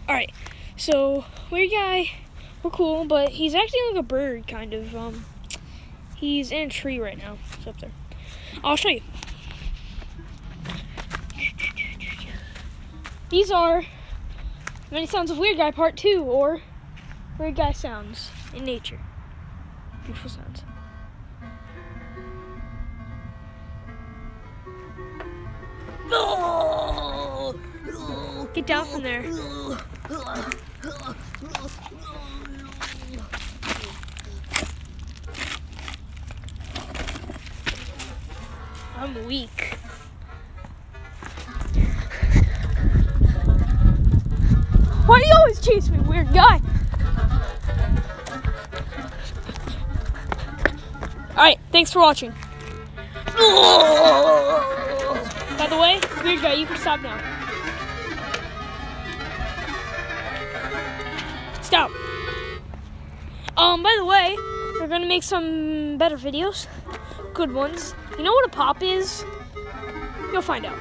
Alright, so weird guy, we're cool, but he's acting like a bird, kind of. He's in a tree right now. It's up there. I'll show you. These are Many Sounds of Weird Guy Part 2, or Weird Guy Sounds in Nature. Beautiful sounds. Get down from there. I'm weak. Why do you always chase me, weird guy? Alright, thanks for watching. By the way, weird guy, you can stop now. Stop. By the way, we're gonna make some better videos. Good ones. You know what a pop is? You'll find out.